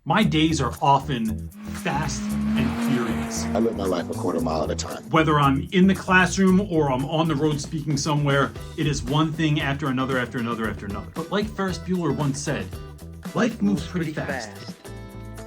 My days are often fast and furious. I live my life a quarter mile at a time. Whether I'm in the classroom or I'm on the road speaking somewhere, it is one thing after another, after another, after another. But like Ferris Bueller once said, life moves pretty fast.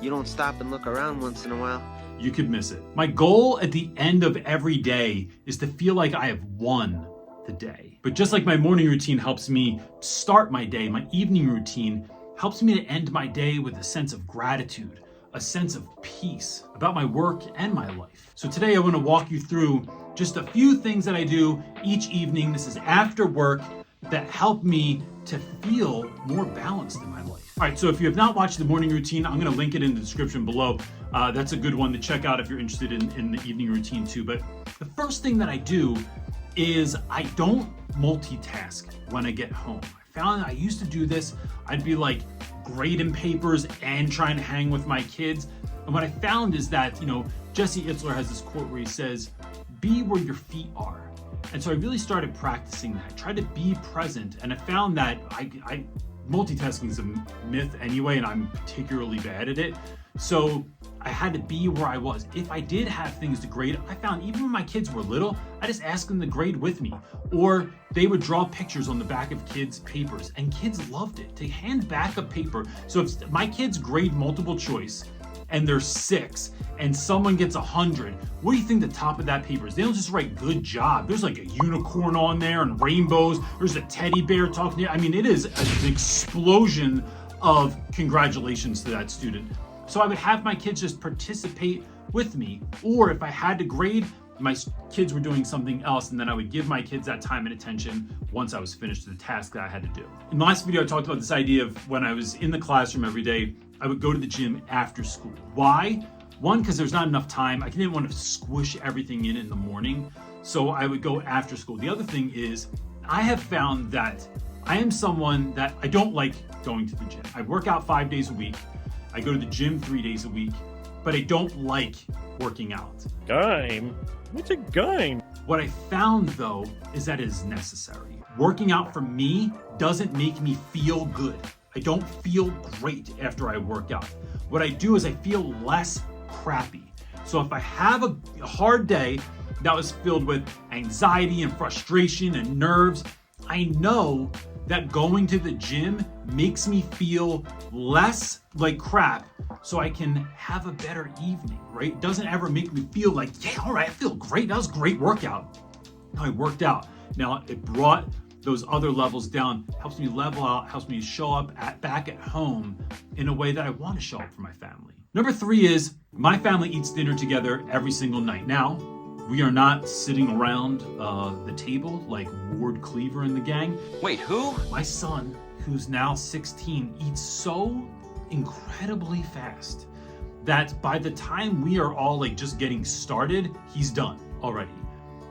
You don't stop and look around once in a while. You could miss it. My goal at the end of every day is to feel like I have won the day. But just like my morning routine helps me start my day, my evening routine helps me to end my day with a sense of gratitude, a sense of peace about my work and my life. So today I want to walk you through just a few things that I do each evening. This is after work that help me to feel more balanced in my life. All right, so if you have not watched the morning routine, I'm going to link it in the description below. That's a good one to check out if you're interested in the evening routine too. But the first thing that I do is I don't multitask when I get home. I found I used to do this. I'd be like grading papers and trying to hang with my kids. And what I found is that, Jesse Itzler has this quote where he says, "Be where your feet are." And so I really started practicing that. I tried to be present, and I found that I multitasking is a myth anyway, and I'm particularly bad at it. So I had to be where I was. If I did have things to grade, I found even when my kids were little, I just asked them to grade with me. Or they would draw pictures on the back of kids' papers, and kids loved it. They hand back a paper. So if my kids grade multiple choice, and they're 6, and someone gets 100, what do you think the top of that paper is? They don't just write "good job." There's like a unicorn on there and rainbows. There's a teddy bear talking to you. I mean, it is an explosion of congratulations to that student. So I would have my kids just participate with me, or if I had to grade, my kids were doing something else, and then I would give my kids that time and attention once I was finished with the task that I had to do. In the last video, I talked about this idea of when I was in the classroom every day, I would go to the gym after school. Why? One, because there's not enough time. I didn't want to squish everything in the morning, so I would go after school. The other thing is, I have found that I am someone that I don't like going to the gym. I work out 5 days a week. I go to the gym 3 days a week, but I don't like working out. Game? What's a game? What I found though is that it is necessary. Working out for me doesn't make me feel good. I don't feel great after I work out. What I do is I feel less crappy. So if I have a hard day that was filled with anxiety and frustration and nerves, I know that going to the gym makes me feel less like crap, so I can have a better evening, right? It doesn't ever make me feel like, yeah, all right, I feel great. That was a great workout. No, I worked out. Now it brought those other levels down, helps me level out, helps me show up back at home in a way that I want to show up for my family. Number 3 is my family eats dinner together every single night. Now, we are not sitting around the table like Ward Cleaver and the gang. Wait, who? My son, who's now 16, eats so incredibly fast that by the time we are all like just getting started, he's done already.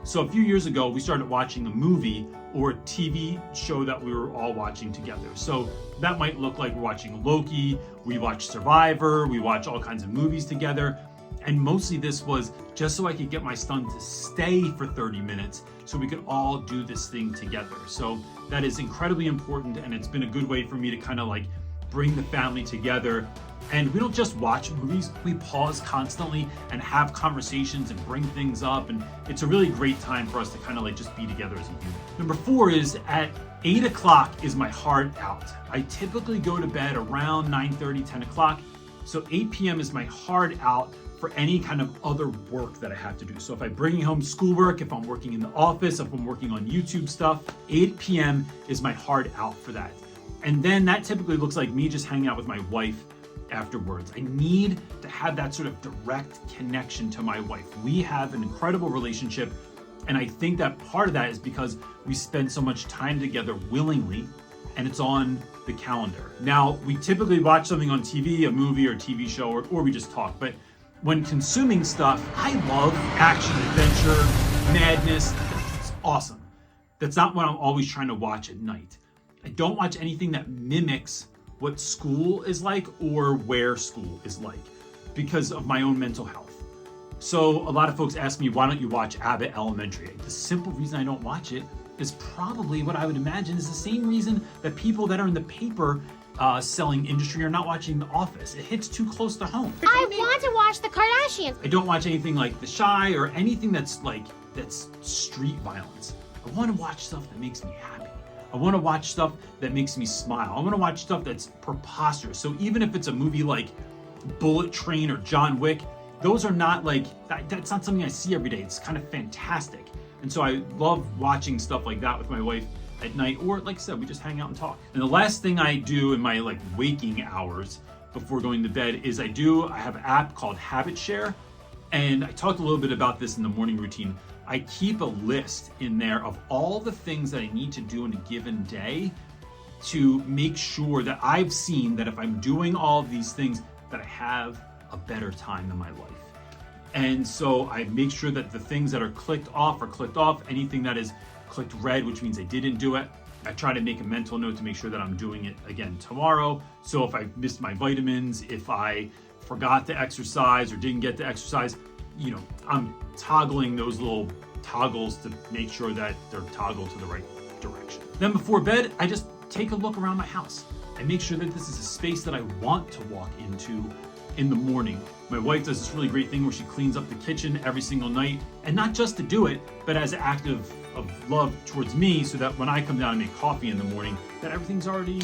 So a few years ago, we started watching a movie or a TV show that we were all watching together. So that might look like we're watching Loki, we watch Survivor, we watch all kinds of movies together. And mostly this was just so I could get my son to stay for 30 minutes so we could all do this thing together. So that is incredibly important, and it's been a good way for me to kind of like bring the family together. And we don't just watch movies, we pause constantly and have conversations and bring things up. And it's a really great time for us to kind of like just be together as a unit. Number 4 is at 8 o'clock is my hard out. I typically go to bed around 9:30, 10 o'clock. So 8 p.m. is my hard out for any kind of other work that I have to do. So if I'm bringing home schoolwork, if I'm working in the office, if I'm working on YouTube stuff, 8 p.m. is my hard out for that. And then that typically looks like me just hanging out with my wife afterwards. I need to have that sort of direct connection to my wife. We have an incredible relationship, and I think that part of that is because we spend so much time together willingly, and it's on the calendar. Now, we typically watch something on TV, a movie or TV show, or we just talk, but when consuming stuff, I love action, adventure, madness. It's awesome. That's not what I'm always trying to watch at night. I don't watch anything that mimics what school is like or where school is like because of my own mental health. So a lot of folks ask me, why don't you watch Abbott Elementary? The simple reason I don't watch it is probably what I would imagine is the same reason that people that are in the paper selling industry or not watching The Office. It hits too close to home. I want to watch the Kardashians. I don't watch anything like The Shy or anything that's street violence. I want to watch stuff that makes me happy. I want to watch stuff that makes me smile. I want to watch stuff that's preposterous. So even if it's a movie like Bullet Train or John Wick, those are not that's not something I see every day. It's kind of fantastic. And so I love watching stuff like that with my wife at night, or like I said, we just hang out and talk. And the last thing I do in my waking hours before going to bed is I have an app called Habit Share, and I talked a little bit about this in the morning routine. I keep a list in there of all the things that I need to do in a given day to make sure that I've seen that if I'm doing all of these things, that I have a better time in my life. And so I make sure that the things that are clicked off are clicked off. Anything that is clicked red, which means I didn't do it, I try to make a mental note to make sure that I'm doing it again tomorrow. So if I missed my vitamins, if I forgot to exercise or didn't get to exercise, I'm toggling those little toggles to make sure that they're toggled to the right direction. Then before bed, I just take a look around my house. I make sure that this is a space that I want to walk into in the morning. My wife does this really great thing where she cleans up the kitchen every single night, and not just to do it, but as an act of love towards me, so that when I come down and make coffee in the morning, that everything's already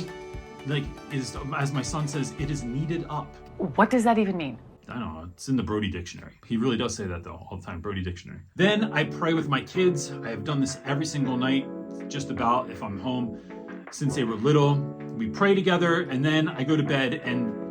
as my son says, it is needed up. What does that even mean? I don't know, it's in the Brody Dictionary. He really does say that though, all the time, Brody Dictionary. Then I pray with my kids. I have done this every single night, just about if I'm home, since they were little. We pray together, and then I go to bed, and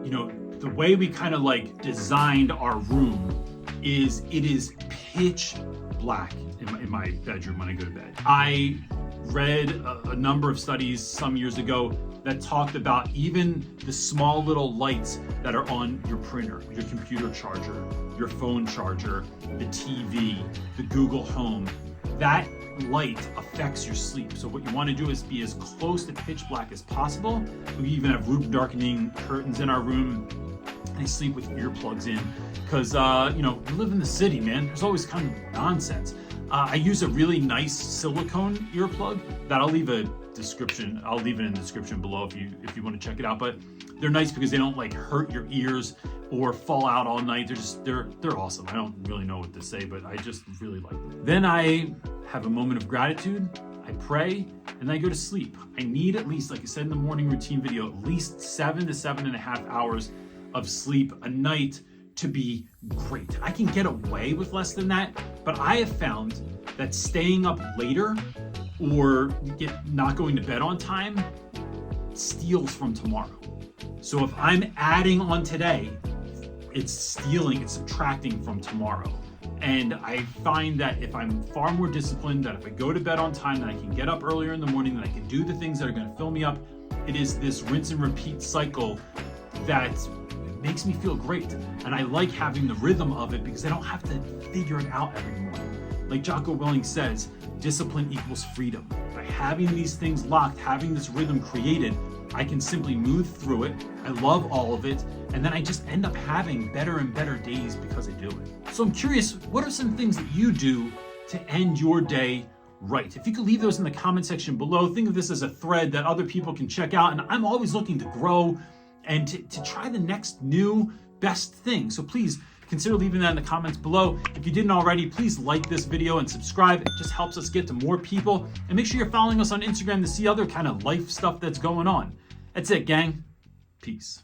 the way we kind of designed our room is it is pitch black in my bedroom when I go to bed. I read a number of studies some years ago that talked about even the small little lights that are on your printer, your computer charger, your phone charger, the TV, the Google Home. That light affects your sleep. So what you want to do is be as close to pitch black as possible. We even have room darkening curtains in our room. I sleep with earplugs in because, we live in the city, man. There's always kind of nonsense. I use a really nice silicone earplug that I'll leave a description. I'll leave it in the description below if you want to check it out. But they're nice because they don't hurt your ears or fall out all night. They're awesome. I don't really know what to say, but I just really like them. Then I have a moment of gratitude. I pray, and then I go to sleep. I need at least, like I said in the morning routine video, at least 7 to 7.5 hours of sleep a night to be great. I can get away with less than that, but I have found that staying up later or not going to bed on time steals from tomorrow. So if I'm adding on today, it's subtracting from tomorrow. And I find that if I'm far more disciplined, that if I go to bed on time, that I can get up earlier in the morning, that I can do the things that are going to fill me up. It is this rinse and repeat cycle that makes me feel great. And I like having the rhythm of it because I don't have to figure it out every morning. Like Jocko Willink says, discipline equals freedom. By having these things locked, having this rhythm created, I can simply move through it. I love all of it. And then I just end up having better and better days because I do it. So I'm curious, what are some things that you do to end your day right? If you could leave those in the comment section below, think of this as a thread that other people can check out. And I'm always looking to grow and to try the next new best thing. So please consider leaving that in the comments below. If you didn't already, please like this video and subscribe. It just helps us get to more people. And make sure you're following us on Instagram to see other kind of life stuff that's going on. That's it, gang. Peace.